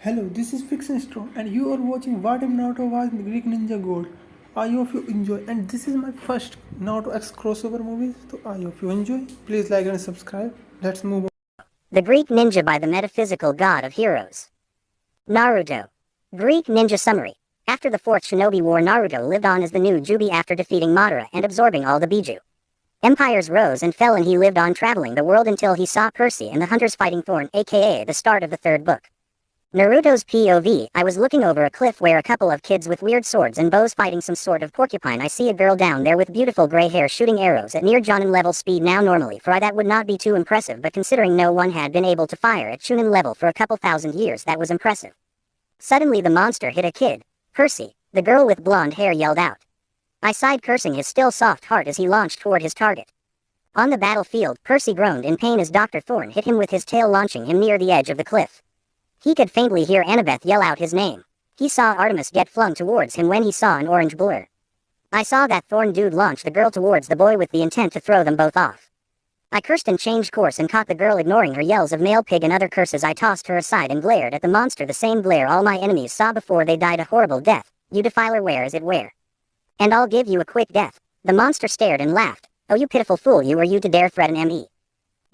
Hello, this is Fiction Storm, and you are watching What If Naruto Was the Greek Ninja God. I hope you enjoy, and this is my first Naruto X crossover movie, so I hope you enjoy. Please like and subscribe. Let's move on. The Greek ninja by the metaphysical god of heroes. Naruto. Greek ninja summary. After the fourth shinobi war, Naruto lived on as the new Jubi after defeating Madara and absorbing all the Biju. Empires rose and fell, and he lived on traveling the world until he saw Percy and the hunters fighting Thorn, aka the start of the third book. Naruto's POV. I was looking over a cliff where a couple of kids with weird swords and bows fighting some sort of porcupine. I see a girl down there with beautiful gray hair shooting arrows at near Jonin level speed. Now normally for I that would not be too impressive, but considering no one had been able to fire at Chunin level for a couple thousand years, that was impressive. Suddenly the monster hit a kid. Percy, the girl with blonde hair, yelled out. I sighed, cursing his still soft heart as he launched toward his target. On the battlefield, Percy groaned in pain as Dr. Thorn hit him with his tail, launching him near the edge of the cliff. He could faintly hear Annabeth yell out his name. He saw Artemis get flung towards him when he saw an orange blur. I saw that Thorn dude launch the girl towards the boy with the intent to throw them both off. I cursed and changed course and caught the girl ignoring her yells of male pig and other curses. I tossed her aside and glared at the monster, the same glare all my enemies saw before they died a horrible death. You defiler, where is it, where? And I'll give you a quick death. The monster stared and laughed. Oh, you pitiful fool, you are you to dare threaten me?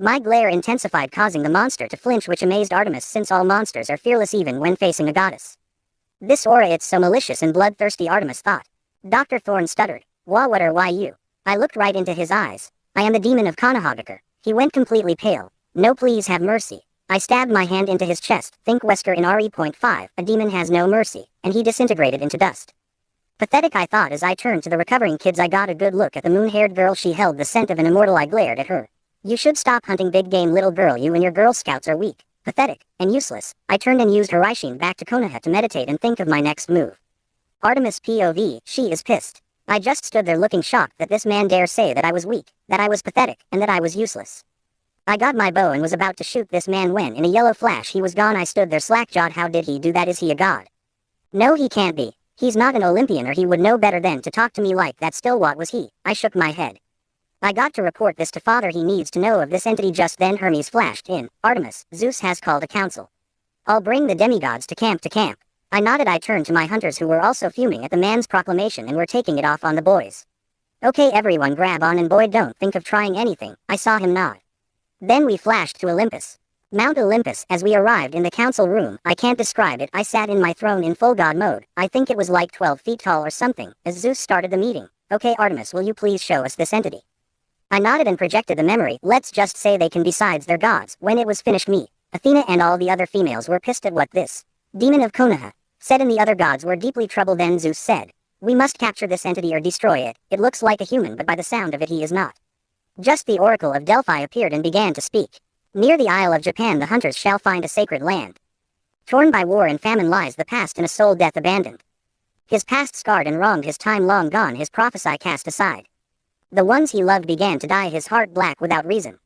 My glare intensified, causing the monster to flinch, which amazed Artemis, since all monsters are fearless even when facing a goddess. This aura, it's so malicious and bloodthirsty, Artemis thought. Dr. Thorn stuttered. What are why you? I looked right into his eyes. I am the demon of Konohagakure. He went completely pale. No, please have mercy. I stabbed my hand into his chest. Think Wesker in RE.5, a demon has no mercy, and he disintegrated into dust. Pathetic, I thought as I turned to the recovering kids. I got a good look at the moon-haired girl. She held the scent of an immortal. I glared at her. You should stop hunting big game, little girl. You and your Girl Scouts are weak, pathetic, and useless. I turned and used Horaishin back to Konoha to meditate and think of my next move. Artemis POV. She is pissed. I just stood there looking shocked that this man dare say that I was weak, that I was pathetic, and that I was useless. I got my bow and was about to shoot this man when in a yellow flash he was gone. I stood there slack-jawed. How did he do that? Is he a god? No, he can't be. He's not an Olympian, or he would know better than to talk to me like that. Still, what was he? I shook my head. I got to report this to father. He needs to know of this entity. Just then Hermes flashed in. Artemis, Zeus has called a council. I'll bring the demigods to camp. I nodded. I turned to my hunters, who were also fuming at the man's proclamation and were taking it off on the boys. Okay, everyone grab on, and boy, don't think of trying anything. I saw him nod. Then we flashed to Olympus. Mount Olympus. As we arrived in the council room, I can't describe it. I sat in my throne in full god mode. I think it was like 12 feet tall or something, as Zeus started the meeting. Okay, Artemis, will you please show us this entity? I nodded and projected the memory. Let's just say they can besides their gods. When it was finished, me, Athena, and all the other females were pissed at what this demon of Konoha said, and the other gods were deeply troubled. Then Zeus said, we must capture this entity or destroy it. It looks like a human, but by the sound of it he is not. Just the Oracle of Delphi appeared and began to speak. Near the Isle of Japan the hunters shall find a sacred land. Torn by war and famine lies the past, and a soul death abandoned. His past scarred and wronged, his time long gone, his prophecy cast aside. The ones he loved began to die, his heart black without reason.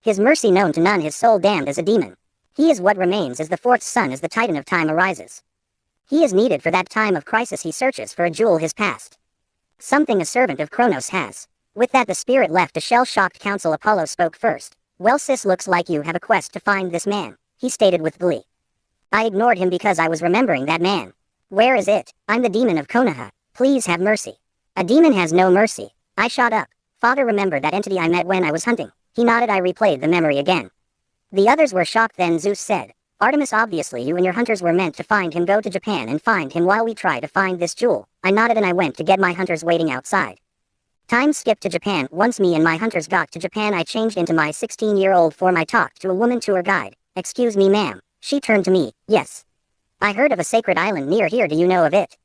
His mercy known to none, his soul damned as a demon. He is what remains as the fourth sun as the titan of time arises. He is needed for that time of crisis. He searches for a jewel, his past. Something a servant of Kronos has. With that the spirit left a shell-shocked council. Apollo spoke first. Well sis, looks like you have a quest to find this man, he stated with glee. I ignored him because I was remembering that man. Where is it? I'm the demon of Konoha. Please have mercy. A demon has no mercy. I shot up. Father, remember that entity I met when I was hunting? He nodded. I replayed the memory again. The others were shocked. Then Zeus said, Artemis, obviously you and your hunters were meant to find him. Go to Japan and find him while we try to find this jewel. I nodded and I went to get my hunters waiting outside. Time skipped to Japan. Once me and my hunters got to Japan, I changed into my 16-year-old form. I talked to a woman tour guide. Excuse me, ma'am. She turned to me. Yes. I heard of a sacred island near here. Do you know of it?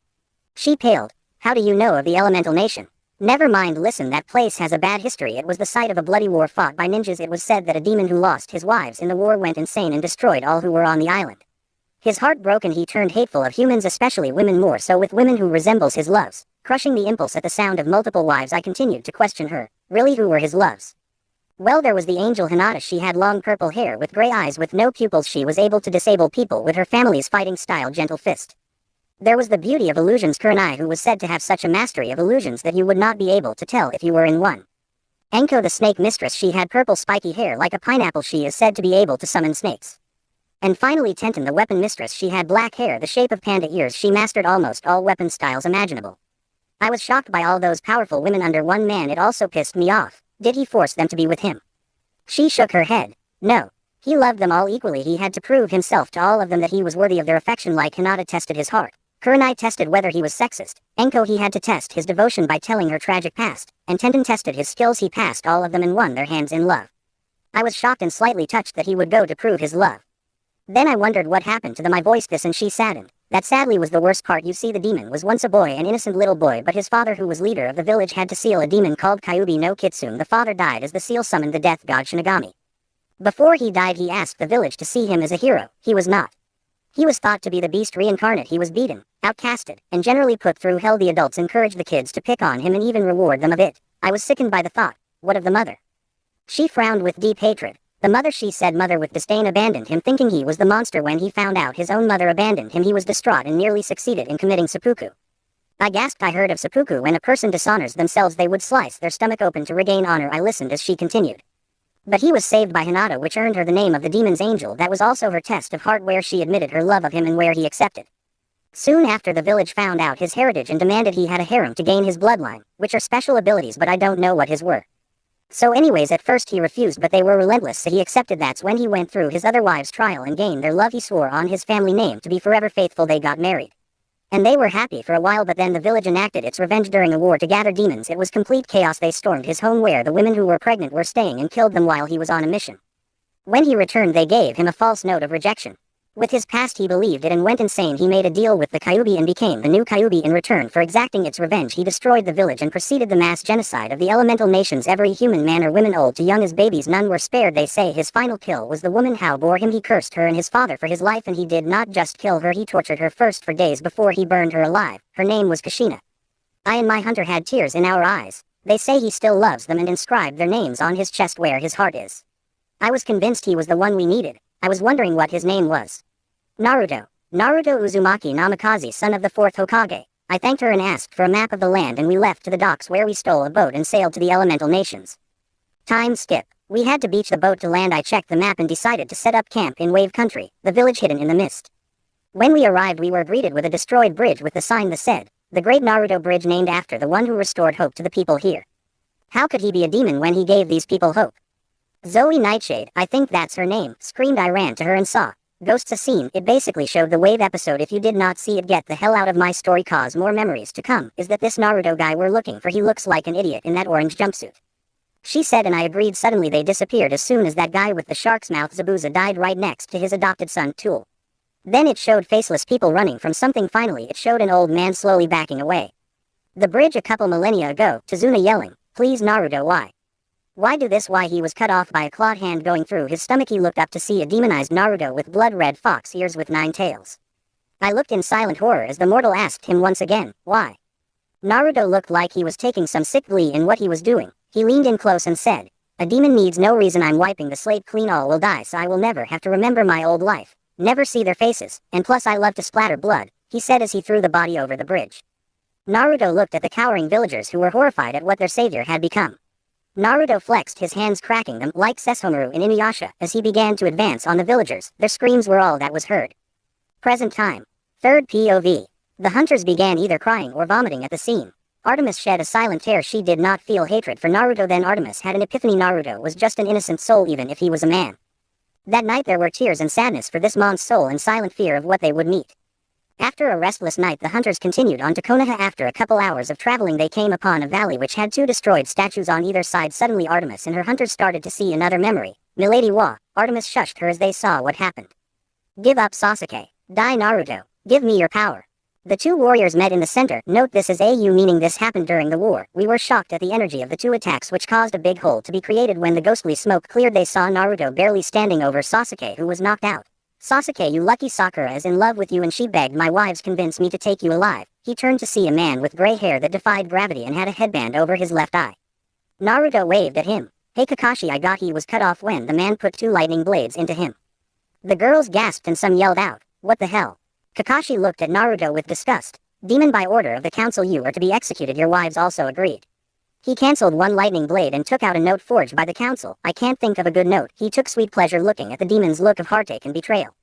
She paled. How do you know of the elemental nation? Never mind, listen, that place has a bad history. It was the site of a bloody war fought by ninjas. It was said that a demon who lost his wives in the war went insane and destroyed all who were on the island. His heart broken, he turned hateful of humans, especially women, more so with women who resembles his loves. Crushing the impulse at the sound of multiple wives, I continued to question her. Really, who were his loves? Well, there was the angel Hinata. She had long purple hair with gray eyes with no pupils. She was able to disable people with her family's fighting style gentle fist. There was the beauty of illusions Kurenai, who was said to have such a mastery of illusions that you would not be able to tell if you were in one. Enko, the snake mistress. She had purple spiky hair like a pineapple. She is said to be able to summon snakes. And finally Tenten, the weapon mistress. She had black hair the shape of panda ears. She mastered almost all weapon styles imaginable. I was shocked by all those powerful women under one man. It also pissed me off. Did he force them to be with him? She shook her head. No. He loved them all equally. He had to prove himself to all of them that he was worthy of their affection, like Hinata tested his heart. Kurenai tested whether he was sexist. Enko, he had to test his devotion by telling her tragic past. And Tenten tested his skills. He passed all of them and won their hands in love. I was shocked and slightly touched that he would go to prove his love. Then I wondered what happened to them. I voiced this and she saddened. That sadly was the worst part. You see, the demon was once a boy, an innocent little boy, but his father, who was leader of the village, had to seal a demon called Kyubi no Kitsune. The father died as the seal summoned the death god Shinigami. Before he died, he asked the village to see him as a hero. He was not. He was thought to be the beast reincarnate. He was beaten, outcasted, and generally put through hell. The adults encouraged the kids to pick on him and even reward them a bit. I was sickened by the thought. What of the mother? She frowned with deep hatred. The mother, she said, mother with disdain, abandoned him, thinking he was the monster. When he found out his own mother abandoned him, he was distraught and nearly succeeded in committing seppuku. I gasped. I heard of seppuku. When a person dishonors themselves, they would slice their stomach open to regain honor. I listened as she continued. But he was saved by Hinata, which earned her the name of the demon's angel. That was also her test of heart, where she admitted her love of him and where he accepted. Soon after, the village found out his heritage and demanded he had a harem to gain his bloodline, which are special abilities, but I don't know what his were. So anyways, at first he refused, but they were relentless, so he accepted. That's when he went through his other wives' trial and gained their love. He swore on his family name to be forever faithful. They got married. And they were happy for a while, but then the village enacted its revenge during a war to gather demons. It was complete chaos. They stormed his home where the women who were pregnant were staying and killed them while he was on a mission. When he returned, they gave him a false note of rejection. With his past, he believed it and went insane. He made a deal with the Kyubi and became the new Kyubi. In return for exacting its revenge, he destroyed the village and proceeded the mass genocide of the elemental nations. Every human, man or women, old to young, as babies, none were spared. They say his final kill was the woman How bore him. He cursed her and his father for his life, and he did not just kill her, he tortured her first for days before he burned her alive. Her name was Kushina. I and my hunter had tears in our eyes. They say he still loves them and inscribed their names on his chest where his heart is. I was convinced he was the one we needed. I was wondering what his name was. Naruto. Naruto Uzumaki Namikaze, son of the 4th Hokage. I thanked her and asked for a map of the land, and we left to the docks, where we stole a boat and sailed to the elemental nations. Time skip. We had to beach the boat to land. I checked the map and decided to set up camp in Wave Country, the village hidden in the mist. When we arrived, we were greeted with a destroyed bridge with the sign that said, "The Great Naruto Bridge, named after the one who restored hope to the people here." How could he be a demon when he gave these people hope? Zoe Nightshade, I think that's her name, screamed. I ran to her and saw Ghosts, a scene. It basically showed the Wave episode. If you did not see it, get the hell out of my story, cause more memories to come. Is that this Naruto guy we're looking for? He looks like an idiot in that orange jumpsuit, she said, and I agreed. Suddenly they disappeared as soon as that guy with the shark's mouth, Zabuza, died right next to his adopted son, Tool. Then it showed faceless people running from something. Finally it showed an old man slowly backing away. The bridge a couple millennia ago. Tazuna yelling, "Please Naruto, why? Why do this?" Why? He was cut off by a clawed hand going through his stomach. He looked up to see a demonized Naruto with blood-red fox ears with 9 tails. I looked in silent horror as the mortal asked him once again, "Why?" Naruto looked like he was taking some sick glee in what he was doing. He leaned in close and said, "A demon needs no reason. I'm wiping the slate clean. All will die, so I will never have to remember my old life, never see their faces, and plus I love to splatter blood," he said as he threw the body over the bridge. Naruto looked at the cowering villagers who were horrified at what their savior had become. Naruto flexed his hands, cracking them like Sesshomaru in Inuyasha as he began to advance on the villagers. Their screams were all that was heard. Present time. Third POV. The hunters began either crying or vomiting at the scene. Artemis shed a silent tear. She did not feel hatred for Naruto. Then Artemis had an epiphany. Naruto was just an innocent soul, even if he was a man. That night there were tears and sadness for this man's soul and silent fear of what they would meet. After a restless night, the hunters continued on to Konoha. After a couple hours of traveling, they came upon a valley which had 2 destroyed statues on either side. Suddenly Artemis and her hunters started to see another memory. "Milady wa." Artemis shushed her as they saw what happened. "Give up, Sasuke. Die, Naruto. Give me your power." The 2 warriors met in the center. Note this is AU, meaning this happened during the war. We were shocked at the energy of the 2 attacks, which caused a big hole to be created. When the ghostly smoke cleared, they saw Naruto barely standing over Sasuke, who was knocked out. "Sasuke, you lucky, Sakura is in love with you and she begged my wives convince me to take you alive." He turned to see a man with gray hair that defied gravity and had a headband over his left eye. Naruto waved at him. "Hey Kakashi, I got." He was cut off when the man put 2 lightning blades into him. The girls gasped and some yelled out, "What the hell?" Kakashi looked at Naruto with disgust. "Demon, by order of the council you are to be executed." Your wives also agreed. He cancelled 1 lightning blade and took out a note forged by the council. "I can't think of a good note." He took sweet pleasure looking at the demon's look of heartache and betrayal.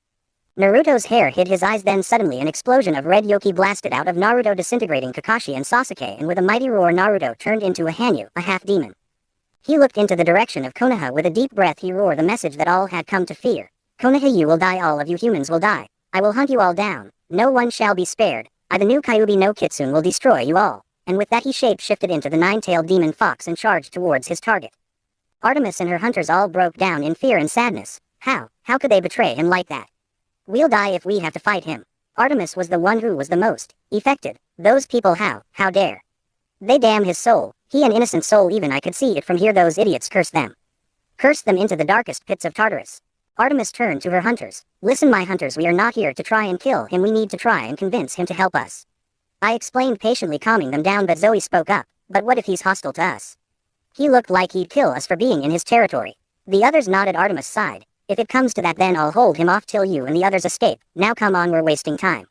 Naruto's hair hid his eyes, then suddenly an explosion of red yoki blasted out of Naruto, disintegrating Kakashi and Sasuke, and with a mighty roar Naruto turned into a Hanyu, a half-demon. He looked into the direction of Konoha. With a deep breath he roared the message that all had come to fear. Konoha, you will die, all of you humans will die. I will hunt you all down. No one shall be spared. I, the new Kyuubi no Kitsune, will destroy you all. And with that he shape-shifted into the nine-tailed demon fox and charged towards his target. Artemis and her hunters all broke down in fear and sadness. How could they betray him like that? We'll die if we have to fight him. Artemis was the one who was the most affected. Those people, how dare they damn his soul. He an innocent soul, even I could see it from here. Those idiots, curse them. Curse them into the darkest pits of Tartarus. Artemis turned to her hunters. Listen, my hunters, we are not here to try and kill him. We need to try and convince him to help us. I explained, patiently calming them down, but Zoe spoke up. But what if he's hostile to us? He looked like he'd kill us for being in his territory. The others nodded. Artemis sighed. If it comes to that, then I'll hold him off till you and the others escape. Now come on, we're wasting time.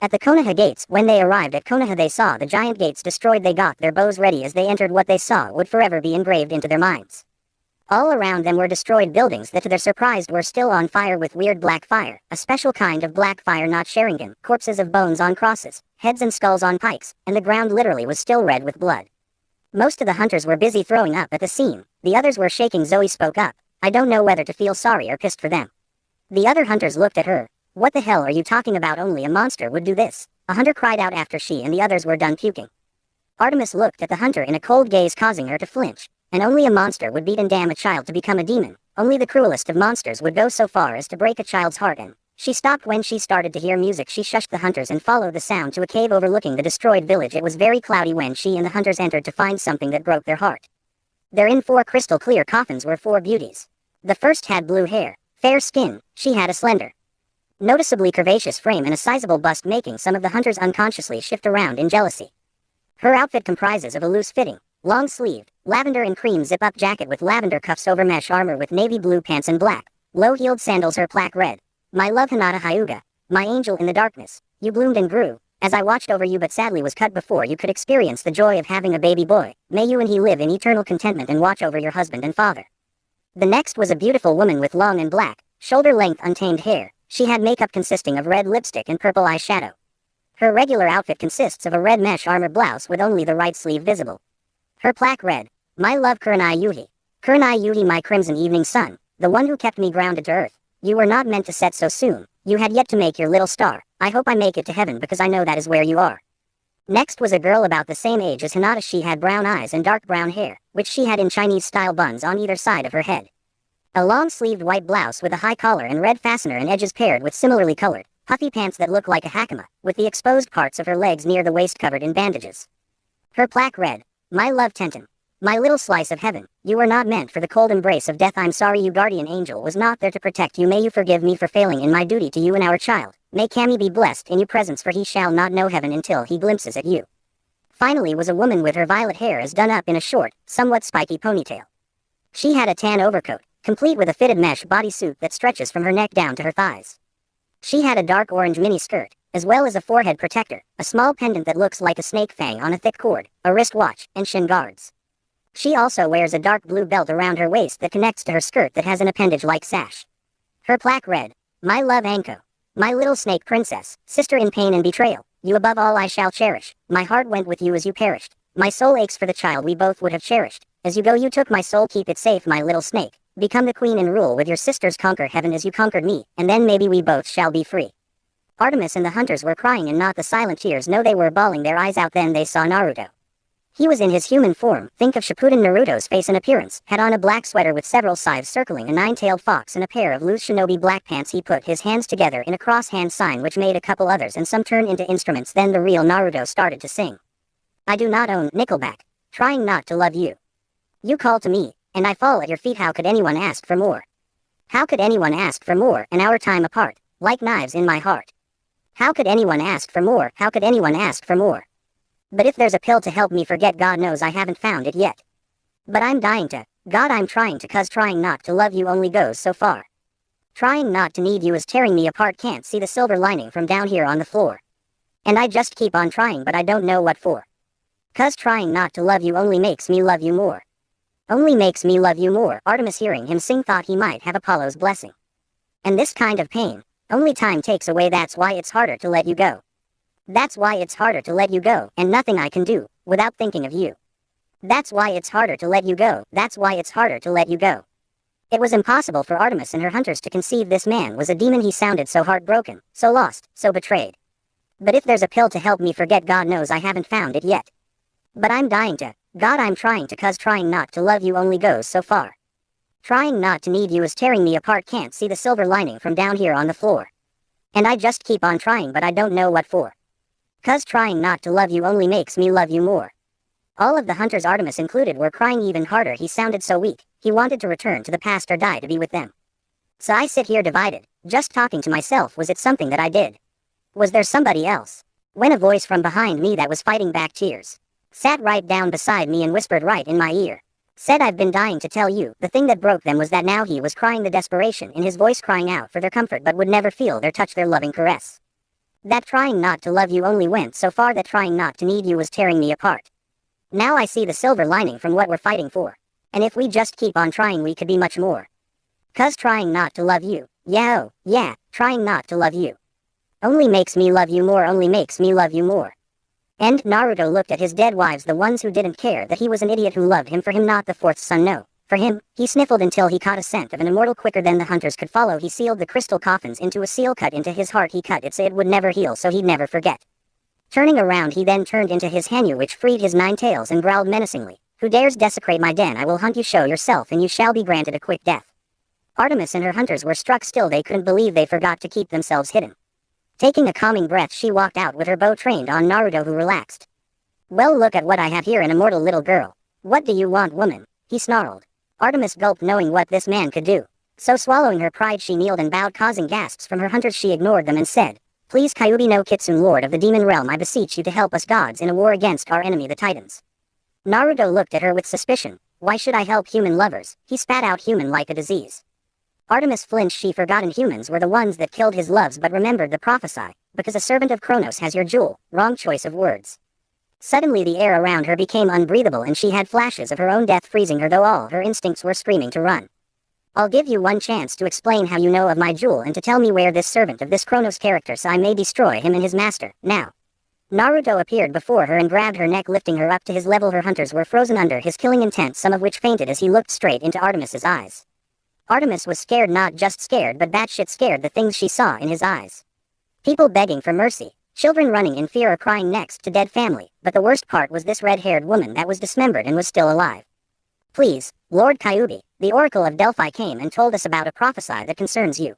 At the Konoha gates, when they arrived at Konoha, they saw the giant gates destroyed. They got their bows ready. As they entered, what they saw would forever be engraved into their minds. All around them were destroyed buildings that to their surprise were still on fire with weird black fire, a special kind of black fire, not Sharingan, corpses of bones on crosses, heads and skulls on pikes, and the ground literally was still red with blood. Most of the hunters were busy throwing up at the scene. The others were shaking. Zoe spoke up. I don't know whether to feel sorry or pissed for them. The other hunters looked at her. What the hell are you talking about? Only a monster would do this. A hunter cried out after she and the others were done puking. Artemis looked at the hunter in a cold gaze, causing her to flinch. And only a monster would beat and damn a child to become a demon. Only the cruelest of monsters would go so far as to break a child's heart. And she stopped when she started to hear music. She shushed the hunters and followed the sound to a cave overlooking the destroyed village. It was very cloudy when she and the hunters entered to find something that broke their heart. Therein 4 crystal clear coffins were 4 beauties. The first had blue hair, fair skin. She had a slender, noticeably curvaceous frame and a sizable bust, making some of the hunters unconsciously shift around in jealousy. Her outfit comprises of a loose-fitting, long-sleeved, lavender and cream zip-up jacket with lavender cuffs over mesh armor with navy blue pants and black, low-heeled sandals. Her plaque read, My love Hinata Hyuga, my angel in the darkness, you bloomed and grew, as I watched over you but sadly was cut before you could experience the joy of having a baby boy. May you and he live in eternal contentment and watch over your husband and father. The next was a beautiful woman with long and black, shoulder-length untamed hair. She had makeup consisting of red lipstick and purple eyeshadow. Her regular outfit consists of a red mesh armor blouse with only the right sleeve visible. Her plaque read, My love Kurenai Yuhi. Kurenai Yuhi, my crimson evening sun, the one who kept me grounded to earth. You were not meant to set so soon. You had yet to make your little star. I hope I make it to heaven because I know that is where you are. Next was a girl about the same age as Hinata. She had brown eyes and dark brown hair, which she had in Chinese-style buns on either side of her head. A long-sleeved white blouse with a high collar and red fastener and edges paired with similarly colored, puffy pants that look like a hakama, with the exposed parts of her legs near the waist covered in bandages. Her plaque read, My love Tenten. My little slice of heaven, you were not meant for the cold embrace of death. I'm sorry you guardian angel was not there to protect you. May you forgive me for failing in my duty to you and our child. May Kami be blessed in your presence, for he shall not know heaven until he glimpses at you. Finally was a woman with her violet hair as done up in a short, somewhat spiky ponytail. She had a tan overcoat, complete with a fitted mesh bodysuit that stretches from her neck down to her thighs. She had a dark orange mini skirt, as well as a forehead protector, a small pendant that looks like a snake fang on a thick cord, a wristwatch, and shin guards. She also wears a dark blue belt around her waist that connects to her skirt that has an appendage-like sash. Her plaque read, My love Anko. My little snake princess, sister in pain and betrayal, you above all I shall cherish. My heart went with you as you perished. My soul aches for the child we both would have cherished. As you go you took my soul, keep it safe my little snake. Become the queen and rule with your sisters, conquer heaven as you conquered me, and then maybe we both shall be free. Artemis and the hunters were crying, and not the silent tears, no, they were bawling their eyes out. Then they saw Naruto. He was in his human form. Think of Shippuden Naruto's face and appearance. Had on a black sweater with several scythes circling a 9-tailed fox and a pair of loose shinobi black pants. He put his hands together in a cross-hand sign which made a couple others and some turn into instruments. Then the real Naruto started to sing. I do not own Nickelback. Trying not to love you. You call to me, and I fall at your feet. How could anyone ask for more? How could anyone ask for more, and our time apart, like knives in my heart? How could anyone ask for more? How could anyone ask for more? But if there's a pill to help me forget, God knows I haven't found it yet. But I'm dying to, God I'm trying to, 'cause trying not to love you only goes so far. Trying not to need you is tearing me apart, can't see the silver lining from down here on the floor. And I just keep on trying, but I don't know what for. 'Cause trying not to love you only makes me love you more. Only makes me love you more. Artemis, hearing him sing, thought he might have Apollo's blessing. And this kind of pain, Only time takes away, that's why it's harder to let you go. That's why it's harder to let you go, and nothing I can do, without thinking of you. That's why it's harder to let you go, that's why it's harder to let you go. It was impossible for Artemis and her hunters to conceive this man was a demon. He sounded so heartbroken, so lost, so betrayed. But if there's a pill to help me forget, God knows I haven't found it yet. But I'm dying to, God I'm trying to, 'cause trying not to love you only goes so far. Trying not to need you is tearing me apart, can't see the silver lining from down here on the floor. And I just keep on trying, but I don't know what for. 'Cause trying not to love you only makes me love you more. All of the hunters, Artemis included, were crying even harder. He sounded so weak, he wanted to return to the past or die to be with them. So I sit here divided, just talking to myself. Was it something that I did? Was there somebody else? When a voice from behind me that was fighting back tears sat right down beside me and whispered right in my ear. Said, I've been dying to tell you. The thing that broke them was that now he was crying, the desperation in his voice, crying out for their comfort, but would never feel their touch, their loving caress. That trying not to love you only went so far, that trying not to need you was tearing me apart. Now I see the silver lining from what we're fighting for. And if we just keep on trying, we could be much more. 'Cause trying not to love you, trying not to love you only makes me love you more, only makes me love you more. And Naruto looked at his dead wives, the ones who didn't care that he was an idiot, who loved him for him, not the fourth son, no. For him, he sniffled until he caught a scent of an immortal. Quicker than the hunters could follow, he sealed the crystal coffins into a seal, cut into his heart. He cut it so it would never heal, so he'd never forget. Turning around, he then turned into his Hanyu, which freed his 9 tails and growled menacingly, who dares desecrate my den? I will hunt you. Show yourself and you shall be granted a quick death. Artemis and her hunters were struck still. They couldn't believe they forgot to keep themselves hidden. Taking a calming breath, she walked out with her bow trained on Naruto, who relaxed. Well, look at what I have here, an immortal little girl. What do you want, woman? He snarled. Artemis gulped, knowing what this man could do. So swallowing her pride, she kneeled and bowed, causing gasps from her hunters. She ignored them and said, Please, Kyuubi no Kitsune, Lord of the Demon Realm, I beseech you to help us gods in a war against our enemy, the Titans. Naruto looked at her with suspicion. Why should I help human lovers? He spat out, human like a disease. Artemis flinched. She forgotten humans were the ones that killed his loves, but remembered the prophesy, because a servant of Kronos has your jewel. Wrong choice of words. Suddenly the air around her became unbreathable and she had flashes of her own death freezing her, though all her instincts were screaming to run. I'll give you one chance to explain how you know of my jewel and to tell me where this servant of this Kronos character, so I may destroy him and his master, now. Naruto appeared before her and grabbed her neck, lifting her up to his level. Her hunters were frozen under his killing intent, some of which fainted as he looked straight into Artemis's eyes. Artemis was scared, not just scared but batshit scared, the things she saw in his eyes. People begging for mercy. Children running in fear or crying next to dead family, but the worst part was this red-haired woman that was dismembered and was still alive. Please, Lord Kyuubi, the Oracle of Delphi came and told us about a prophecy that concerns you.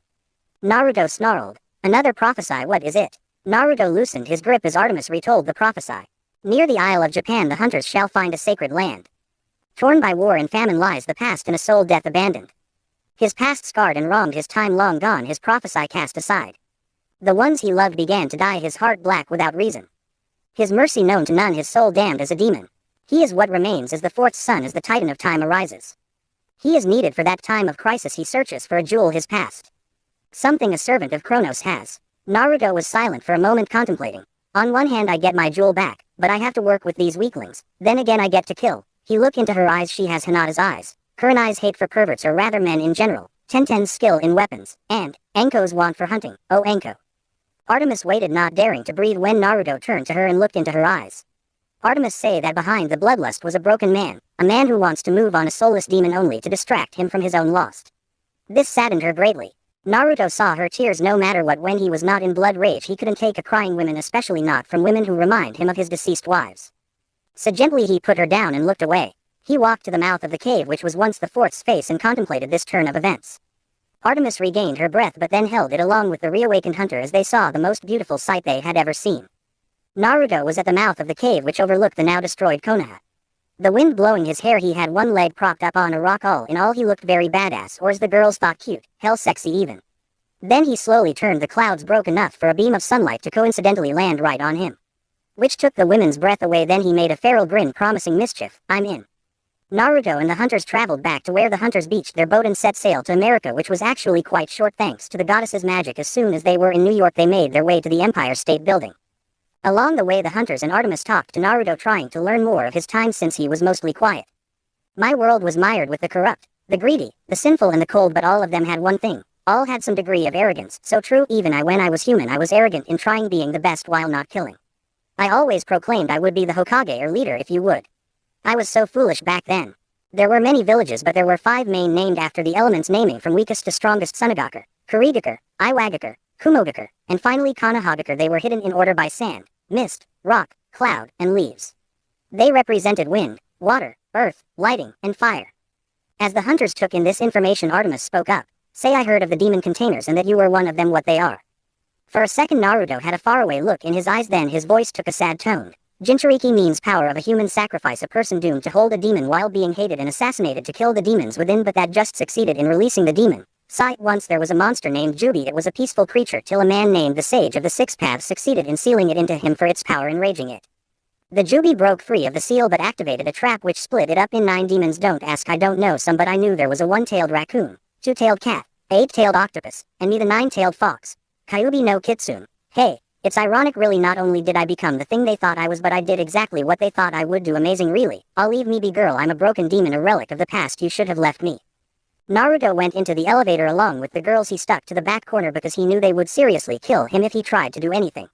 Naruto snarled. Another prophecy, what is it? Naruto loosened his grip as Artemis retold the prophecy. Near the Isle of Japan the hunters shall find a sacred land. Torn by war and famine lies the past, and a soul death abandoned. His past scarred and wronged, his time long gone, his prophecy cast aside. The ones he loved began to die, his heart black without reason. His mercy known to none, his soul damned as a demon. He is what remains as the fourth son, as the Titan of time arises. He is needed for that time of crisis. He searches for a jewel, his past. Something a servant of Kronos has. Naruto was silent for a moment, contemplating. On one hand I get my jewel back, but I have to work with these weaklings. Then again I get to kill. He looked into her eyes. She has Hinata's eyes. Kurenai's hate for perverts, or rather men in general. Tenten's skill in weapons. And Enko's want for hunting. Oh, Enko. Artemis waited, not daring to breathe, when Naruto turned to her and looked into her eyes. Artemis say that behind the bloodlust was a broken man, a man who wants to move on, a soulless demon only to distract him from his own lost. This saddened her greatly. Naruto saw her tears no matter what. When he was not in blood rage he couldn't take a crying woman, especially not from women who remind him of his deceased wives. So gently he put her down and looked away. He walked to the mouth of the cave which was once the fourth's face and contemplated this turn of events. Artemis regained her breath but then held it along with the reawakened hunter as they saw the most beautiful sight they had ever seen. Naruto was at the mouth of the cave which overlooked the now destroyed Konoha. The wind blowing his hair, he had one leg propped up on a rock. All in all he looked very badass, or as the girls thought, cute, hell sexy even. Then he slowly turned. The clouds broke enough for a beam of sunlight to coincidentally land right on him, which took the women's breath away. Then he made a feral grin promising mischief. I'm in. Naruto and the hunters traveled back to where the hunters beached their boat and set sail to America, which was actually quite short thanks to the goddess's magic. As soon as they were in New York they made their way to the Empire State Building. Along the way the hunters and Artemis talked to Naruto, trying to learn more of his time since he was mostly quiet. My world was mired with the corrupt, the greedy, the sinful and the cold, but all of them had one thing. All had some degree of arrogance, so true even when I was human I was arrogant in trying being the best while not killing. I always proclaimed I would be the Hokage or leader if you would. I was so foolish back then. There were many villages but there were 5 main named after the elements naming from weakest to strongest Sunagakure, Kurigakure, Iwagakure, Kumogakure, and finally Konohagakure. They were hidden in order by sand, mist, rock, cloud, and leaves. They represented wind, water, earth, lighting, and fire. As the hunters took in this information Artemis spoke up. Say I heard of the demon containers and that you were one of them. What they are. For a second Naruto had a faraway look in his eyes, then his voice took a sad tone. Jinchuriki means power of a human sacrifice, a person doomed to hold a demon while being hated and assassinated to kill the demons within, but that just succeeded in releasing the demon. Sight once there was a monster named Jubi. It was a peaceful creature till a man named the Sage of the Six Paths succeeded in sealing it into him for its power, enraging it. The Jubi broke free of the seal but activated a trap which split it up in 9 demons. Don't ask, I don't know some, but I knew there was a 1-tailed raccoon, 2-tailed cat, 8-tailed octopus, and me the 9-tailed fox. Kyuubi no Kitsune. Hey, it's ironic really, not only did I become the thing they thought I was but I did exactly what they thought I would do. Amazing really. I'll leave me be girl, I'm a broken demon, a relic of the past, you should have left me. Naruto went into the elevator along with the girls. He stuck to the back corner because he knew they would seriously kill him if he tried to do anything.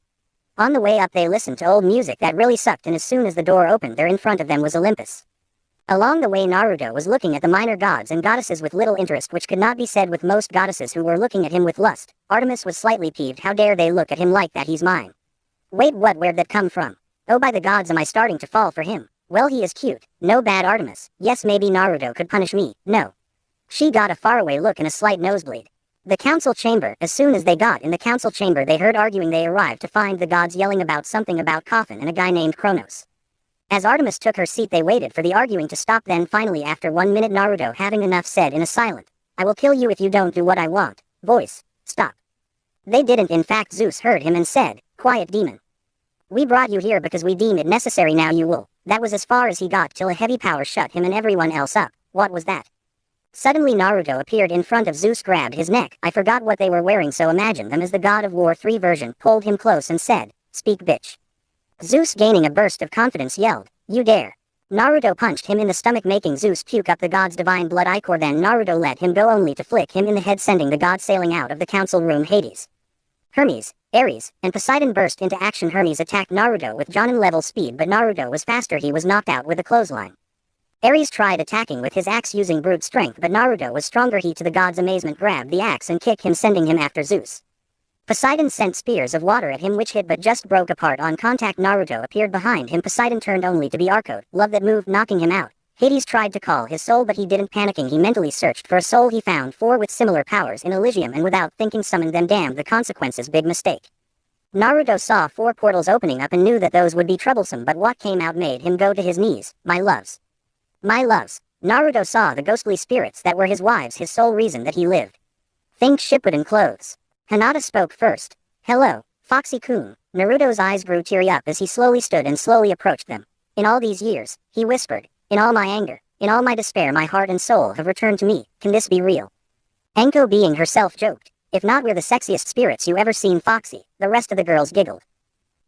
On the way up they listened to old music that really sucked, and as soon as the door opened there in front of them was Olympus. Along the way Naruto was looking at the minor gods and goddesses with little interest, which could not be said with most goddesses who were looking at him with lust. Artemis was slightly peeved. How dare they look at him like that, he's mine. Wait, what, where'd that come from? Oh, by the gods, am I starting to fall for him? Well, he is cute. No bad, Artemis. Yes, maybe Naruto could punish me. No. She got a faraway look and a slight nosebleed. The council chamber. As soon as they got in the council chamber they heard arguing. They arrived to find the gods yelling about something about coffin and a guy named Kronos. As Artemis took her seat they waited for the arguing to stop, then finally after 1 minute Naruto, having enough, said in a silent, I will kill you if you don't do what I want, voice, stop. They didn't. In fact Zeus heard him and said, quiet demon. We brought you here because we deem it necessary, now you will. That was as far as he got till a heavy power shut him and everyone else up. What was that? Suddenly Naruto appeared in front of Zeus, grabbed his neck. I forgot what they were wearing, so imagine them as the God of War 3 version, pulled him close and said, speak bitch. Zeus, gaining a burst of confidence, yelled, you dare. Naruto punched him in the stomach, making Zeus puke up the god's divine blood ichor. Then Naruto let him go, only to flick him in the head, sending the god sailing out of the council room. Hades, Hermes, Ares, and Poseidon burst into action. Hermes attacked Naruto with Jonin level speed, but Naruto was faster. He was knocked out with a clothesline. Ares tried attacking with his axe using brute strength, but Naruto was stronger. He, to the god's amazement, grabbed the axe and kicked him, sending him after Zeus. Poseidon sent spears of water at him which hit but just broke apart on contact. Naruto appeared behind him. Poseidon turned only to be Arcode, love that move, knocking him out. Hades tried to call his soul but he didn't. Panicking he mentally searched for a soul. He found 4 with similar powers in Elysium and without thinking summoned them. Damn the consequences, big mistake. Naruto saw 4 portals opening up and knew that those would be troublesome, but what came out made him go to his knees. My loves. My loves. Naruto saw the ghostly spirits that were his wives, his sole reason that he lived. Think Shippuden clothes. Hinata spoke first. Hello, Foxy-kun. Naruto's eyes grew teary up as he slowly stood and slowly approached them. In all these years, he whispered, in all my anger, in all my despair, my heart and soul have returned to me. Can this be real? Enko, being herself, joked, if not, we're the sexiest spirits you ever seen, Foxy. The rest of the girls giggled.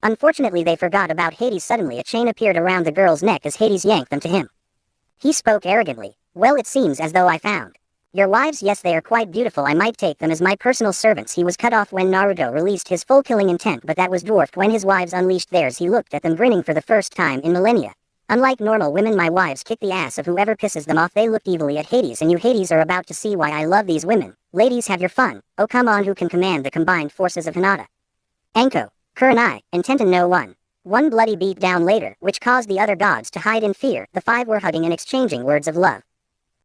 Unfortunately they forgot about Hades. Suddenly a chain appeared around the girl's neck as Hades yanked them to him. He spoke arrogantly. Well, it seems as though I found your wives. Yes, they are quite beautiful. I might take them as my personal servants. He was cut off when Naruto released his full killing intent, but that was dwarfed when his wives unleashed theirs. He looked at them, grinning for the first time in millennia. Unlike normal women, my wives kick the ass of whoever pisses them off. They looked evilly at Hades, and you Hades are about to see why I love these women. Ladies, have your fun. Oh come on, who can command the combined forces of Hinata, Enko, Kurenai, and Tenten? No one. One bloody beat down later, which caused the other gods to hide in fear. The 5 were hugging and exchanging words of love.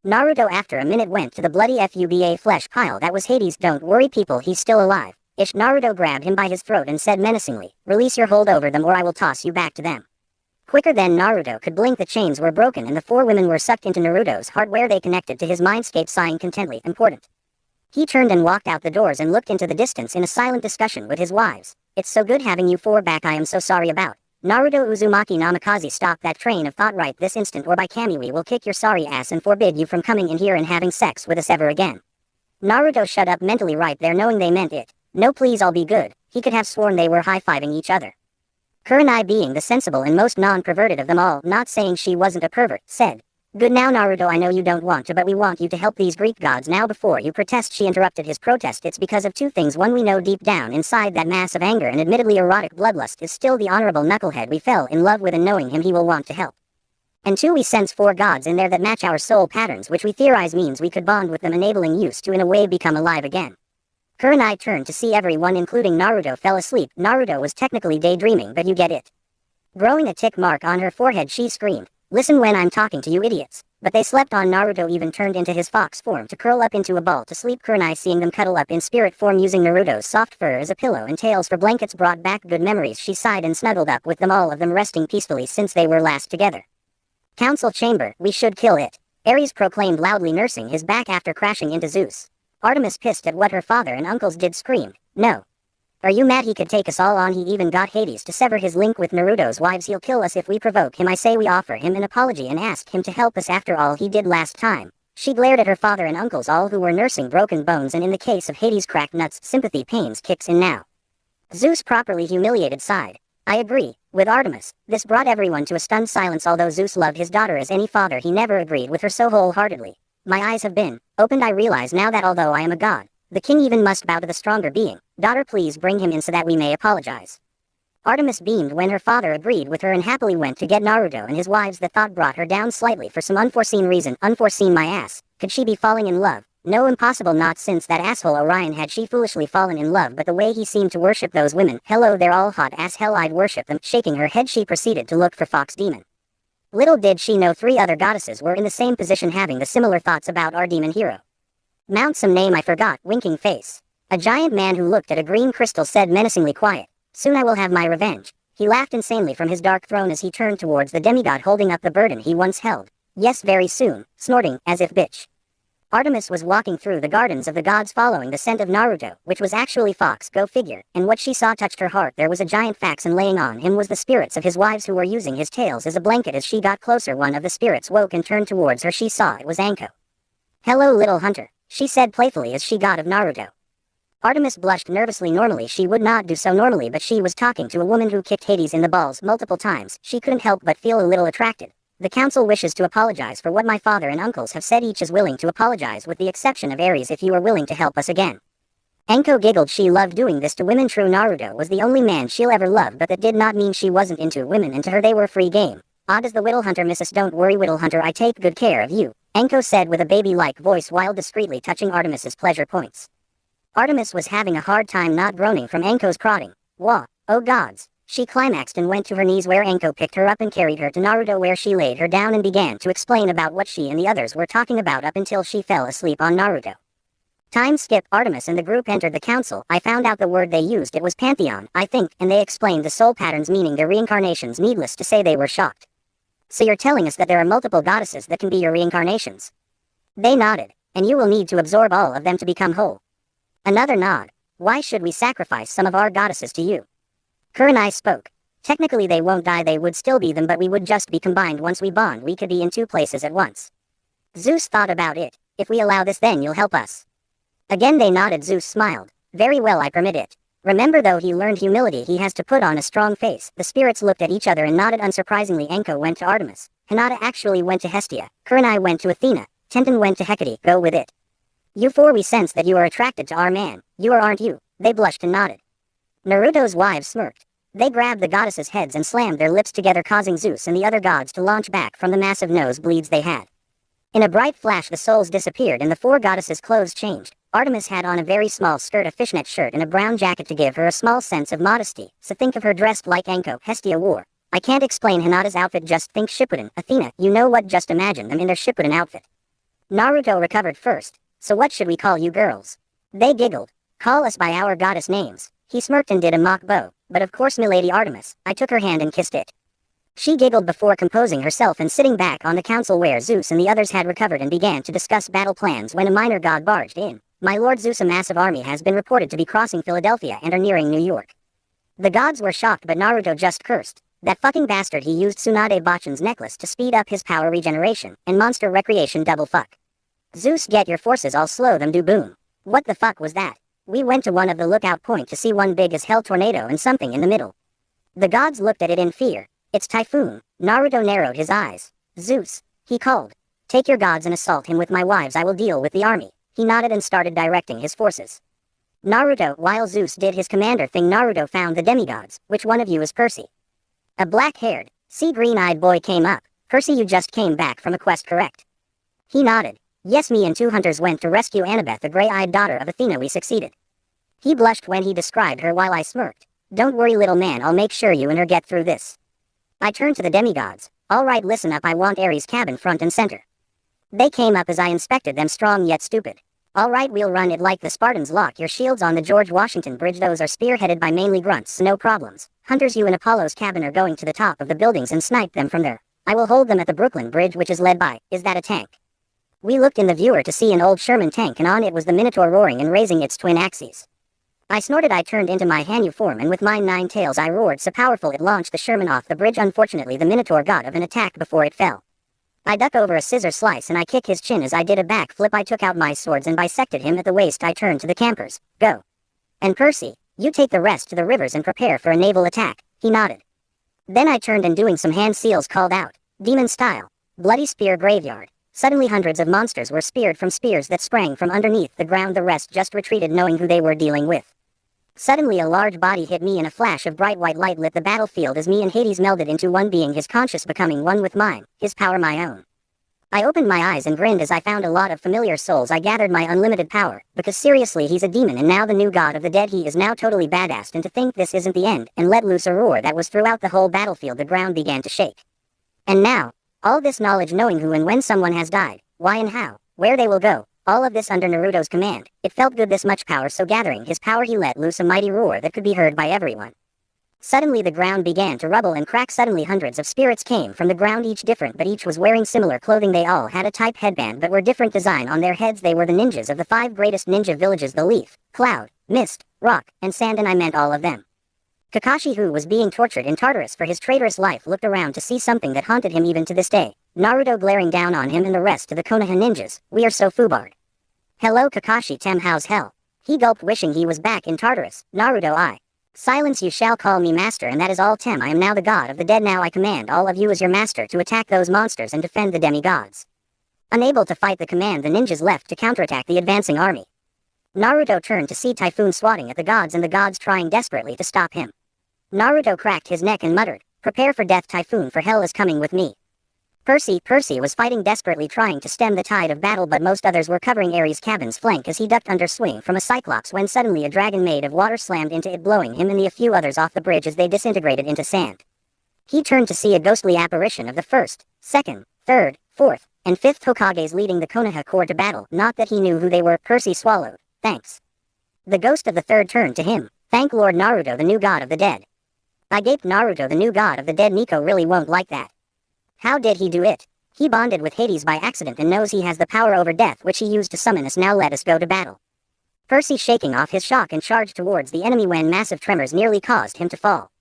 Naruto after a minute went to the bloody FUBA flesh pile. That was Hades. Don't worry people, he's still alive. Ish. Naruto grabbed him by his throat and said menacingly, release your hold over them or I will toss you back to them. Quicker than Naruto could blink the chains were broken and the 4 women were sucked into Naruto's heart, where they connected to his mindscape, sighing contently. Important. He turned and walked out the doors and looked into the distance in a silent discussion with his wives. It's so good having you 4 back. I am so sorry about Naruto. Uzumaki Namikaze, stop that train of thought right this instant, or by Kami we will kick your sorry ass and forbid you from coming in here and having sex with us ever again. Naruto shut up mentally right there, knowing they meant it. No please, I'll be good. He could have sworn they were high-fiving each other. Kurenai, being the sensible and most non-perverted of them all, not saying she wasn't a pervert, said, Good now Naruto, I know you don't want to, but we want you to help these Greek gods now before you protest. She interrupted his protest. It's because of two things. One, we know deep down inside that mass of anger and admittedly erotic bloodlust is still the honorable knucklehead we fell in love with, and knowing him he will want to help. And two, we sense four gods in there that match our soul patterns, which we theorize means we could bond with them, enabling use to in a way become alive again. Kurenai turned to see everyone including Naruto fell asleep. Naruto was technically daydreaming, but you get it. Growing a tick mark on her forehead she screamed, "Listen when I'm talking to you idiots." But they slept on. Naruto even turned into his fox form to curl up into a ball to sleep. Kurenai, seeing them cuddle up in spirit form using Naruto's soft fur as a pillow and tails for blankets, brought back good memories. She sighed and snuggled up with them, all of them resting peacefully since they were last together. Council chamber, we should kill it, Ares proclaimed loudly, nursing his back after crashing into Zeus. Artemis, pissed at what her father and uncles did, screamed, "No. Are you mad? He could take us all on. He even got Hades to sever his link with Naruto's wives. He'll kill us if we provoke him. I say we offer him an apology and ask him to help us after all he did last time." She glared at her father and uncles, all who were nursing broken bones and in the case of Hades cracked nuts. Sympathy pains kicks in now. Zeus, properly humiliated, sighed. "I agree with Artemis." This brought everyone to a stunned silence. Although Zeus loved his daughter as any father, he never agreed with her so wholeheartedly. "My eyes have been opened. I realize now that although I am a god, the king even must bow to the stronger being. Daughter, please bring him in so that we may apologize." Artemis beamed when her father agreed with her and happily went to get Naruto and his wives. The thought brought her down slightly for some unforeseen reason. Unforeseen, my ass. Could she be falling in love? No, impossible. Not since that asshole Orion had she foolishly fallen in love, but the way he seemed to worship those women. Hello, they're all hot as hell. I'd worship them. Shaking her head, she proceeded to look for Fox Demon. Little did she know 3 other goddesses were in the same position, having the similar thoughts about our demon hero. "Mount some name I forgot." Winking face. A giant man who looked at a green crystal said menacingly, "Quiet. Soon I will have my revenge." He laughed insanely from his dark throne as he turned towards the demigod holding up the burden he once held. "Yes, very soon," snorting, as if bitch. Artemis was walking through the gardens of the gods following the scent of Naruto, which was actually fox, go figure, and what she saw touched her heart. There was a giant fax, and laying on him was the spirits of his wives who were using his tails as a blanket. As she got closer, one of the spirits woke and turned towards her. She saw it was Anko. "Hello, little hunter," she said playfully as she got of Naruto. Artemis blushed nervously. Normally she would not do so normally, but she was talking to a woman who kicked Hades in the balls multiple times. She couldn't help but feel a little attracted. "The council wishes to apologize for what my father and uncles have said. Each is willing to apologize with the exception of Ares, if you are willing to help us again." Anko giggled. She loved doing this to women. True, Naruto was the only man she'll ever love, but that did not mean she wasn't into women, and to her they were free game. "Odd as the Whittle Hunter, Mrs. Don't worry, Whittle Hunter, I take good care of you," Anko said with a baby-like voice while discreetly touching Artemis's pleasure points. Artemis was having a hard time not groaning from Anko's prodding. "Wah, oh gods." She climaxed and went to her knees, where Anko picked her up and carried her to Naruto, where she laid her down and began to explain about what she and the others were talking about up until she fell asleep on Naruto. Time skip. Artemis and the group entered the council. I found out the word they used. It was pantheon, I think, and they explained the soul patterns, meaning their reincarnations. Needless to say, they were shocked. "So you're telling us that there are multiple goddesses that can be your reincarnations?" They nodded. "And you will need to absorb all of them to become whole." Another nod. "Why should we sacrifice some of our goddesses to you?" Kurenai spoke. "Technically they won't die, they would still be them, but we would just be combined. Once we bond, we could be in 2 places at once." Zeus thought about it. "If we allow this, then you'll help us." Again they nodded. Zeus smiled. "Very well, I permit it. Remember, though he learned humility, he has to put on a strong face." The spirits looked at each other and nodded. Unsurprisingly, Anko went to Artemis. Hinata actually went to Hestia. Kurenai went to Athena. Tenten went to Hecate. "Go with it. You 4, we sense that you are attracted to our man. You aren't you?" They blushed and nodded. Naruto's wives smirked. They grabbed the goddesses' heads and slammed their lips together, causing Zeus and the other gods to launch back from the massive nosebleeds they had. In a bright flash, the souls disappeared and the 4 goddesses' clothes changed. Artemis had on a very small skirt, a fishnet shirt, and a brown jacket to give her a small sense of modesty, so think of her dressed like Anko. Hestia wore. I can't explain Hinata's outfit, just think Shippuden. Athena, you know what, just imagine them in their Shippuden outfit. Naruto recovered first. "So what should we call you girls?" They giggled. "Call us by our goddess names." He smirked and did a mock bow. "But of course, milady Artemis." I took her hand and kissed it. She giggled before composing herself and sitting back on the council where Zeus and the others had recovered and began to discuss battle plans when a minor god barged in. "My lord Zeus, a massive army has been reported to be crossing Philadelphia and are nearing New York." The gods were shocked, but Naruto just cursed. That fucking bastard, he used Tsunade Bachan's necklace to speed up his power regeneration, and monster recreation double fuck. "Zeus, get your forces, I'll slow them do boom." What the fuck was that? We went to one of the lookout point to see one big as hell tornado and something in the middle. The gods looked at it in fear. "It's Typhoon." Naruto narrowed his eyes. "Zeus," he called. Take your gods and assault him with my wives. I will deal with the army. He nodded and started directing his forces. Naruto, while Zeus did his commander thing, Naruto found the demigods. Which one of you is Percy? A black-haired, sea-green-eyed boy came up. Percy, you just came back from a quest, correct? He nodded. Yes, me and 2 hunters went to rescue Annabeth, the gray-eyed daughter of Athena. We succeeded. He blushed when he described her while I smirked. Don't worry, little man, I'll make sure you and her get through this. I turned to the demigods. Alright, listen up, I want Ares' cabin front and center. They came up as I inspected them, strong yet stupid. Alright, we'll run it like the Spartans. Lock your shields on the George Washington Bridge. Those are spearheaded by mainly grunts, so no problems. Hunters, you and Apollo's cabin are going to the top of the buildings and snipe them from there. I will hold them at the Brooklyn Bridge, which is led by, is that a tank? We looked in the viewer to see an old Sherman tank, and on it was the Minotaur roaring and raising its twin axes. I snorted. I turned into my Hanyu form, and with my 9 tails I roared so powerful it launched the Sherman off the bridge. Unfortunately, the Minotaur got of an attack before it fell. I duck over a scissor slice and I kick his chin as I did a backflip. I took out my swords and bisected him at the waist. I turned to the campers. Go. And Percy, you take the rest to the rivers and prepare for a naval attack. He nodded. Then I turned and doing some hand seals called out, demon style, bloody spear graveyard. Suddenly hundreds of monsters were speared from spears that sprang from underneath the ground. The rest just retreated, knowing who they were dealing with. Suddenly a large body hit me and a flash of bright white light lit the battlefield as me and Hades melded into one being, his conscious becoming one with mine, his power my own. I opened my eyes and grinned as I found a lot of familiar souls. I gathered my unlimited power, because seriously, he's a demon and now the new god of the dead. He is now totally badassed, and to think this isn't the end, and let loose a roar that was throughout the whole battlefield. The ground began to shake. And now, all this knowledge, knowing who and when someone has died, why and how, where they will go, all of this under Naruto's command. It felt good, this much power, so gathering his power he let loose a mighty roar that could be heard by everyone. Suddenly the ground began to rubble and crack. Suddenly hundreds of spirits came from the ground, each different, but each was wearing similar clothing. They all had a type headband but were different design on their heads. They were the ninjas of the 5 greatest ninja villages: the Leaf, Cloud, Mist, Rock, and Sand, and I meant all of them. Kakashi, who was being tortured in Tartarus for his traitorous life, looked around to see something that haunted him even to this day. Naruto glaring down on him and the rest of the Konoha ninjas. We are so foobarred. Hello Kakashi, Tem, how's hell? He gulped, wishing he was back in Tartarus. Naruto, I. Silence, you shall call me master, and that is all, Tem. I am now the god of the dead. Now I command all of you as your master to attack those monsters and defend the demigods. Unable to fight the command, the ninjas left to counterattack the advancing army. Naruto turned to see Typhoon swatting at the gods and the gods trying desperately to stop him. Naruto cracked his neck and muttered, "Prepare for death, Typhoon, for hell is coming with me." Percy was fighting desperately, trying to stem the tide of battle, but most others were covering Ares' cabin's flank as he ducked under swing from a cyclops when suddenly a dragon made of water slammed into it, blowing him and the few others off the bridge as they disintegrated into sand. He turned to see a ghostly apparition of the 1st, 2nd, 3rd, 4th, and 5th Hokages leading the Konoha Corps to battle. Not that he knew who they were. Percy swallowed. Thanks. The ghost of the 3rd turned to him. Thank Lord Naruto, the new god of the dead. I gaped. Naruto, the new god of the dead? Nico really won't like that. How did he do it? He bonded with Hades by accident and knows he has the power over death, which he used to summon us. Now let us go to battle. Percy shaking off his shock and charged towards the enemy when massive tremors nearly caused him to fall.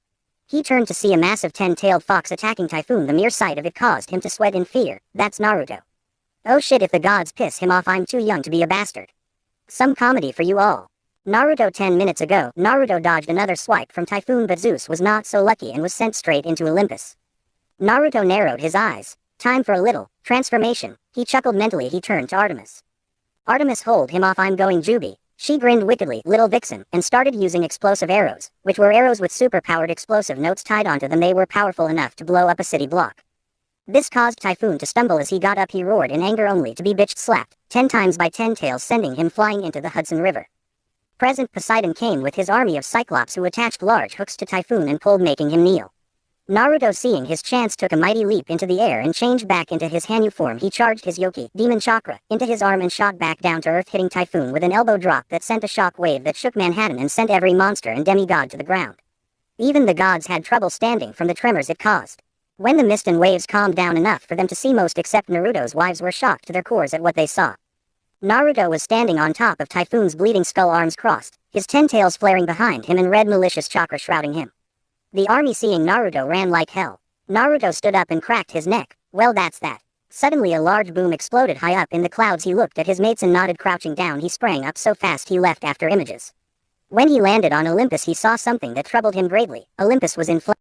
He turned to see a massive 10-tailed fox attacking Typhoon. The mere sight of it caused him to sweat in fear. That's Naruto. Oh shit, if the gods piss him off, I'm too young to be a bastard. Some comedy for you all. Naruto. 10 minutes ago, Naruto dodged another swipe from Typhoon, but Zeus was not so lucky and was sent straight into Olympus. Naruto narrowed his eyes. Time for a little transformation. He chuckled mentally. He turned to Artemis. Artemis, hold him off, I'm going Jubi. She grinned wickedly, little vixen, and started using explosive arrows, which were arrows with super-powered explosive notes tied onto them. They were powerful enough to blow up a city block. This caused Typhoon to stumble as he got up. He roared in anger, only to be bitch-slapped 10 times by 10 tails, sending him flying into the Hudson River. Present Poseidon came with his army of Cyclops, who attached large hooks to Typhoon and pulled, making him kneel. Naruto, seeing his chance, took a mighty leap into the air and changed back into his Hanyu form. He charged his Yoki, demon chakra, into his arm and shot back down to earth, hitting Typhoon with an elbow drop that sent a shock wave that shook Manhattan and sent every monster and demigod to the ground. Even the gods had trouble standing from the tremors it caused. When the mist and waves calmed down enough for them to see, most except Naruto's wives were shocked to their cores at what they saw. Naruto was standing on top of Typhoon's bleeding skull, arms crossed, his 10 tails flaring behind him and red malicious chakra shrouding him. The army, seeing Naruto, ran like hell. Naruto stood up and cracked his neck. Well, that's that. Suddenly a large boom exploded high up in the clouds. He looked at his mates and nodded. Crouching down, he sprang up so fast he left after images. When he landed on Olympus, he saw something that troubled him greatly. Olympus was in flames.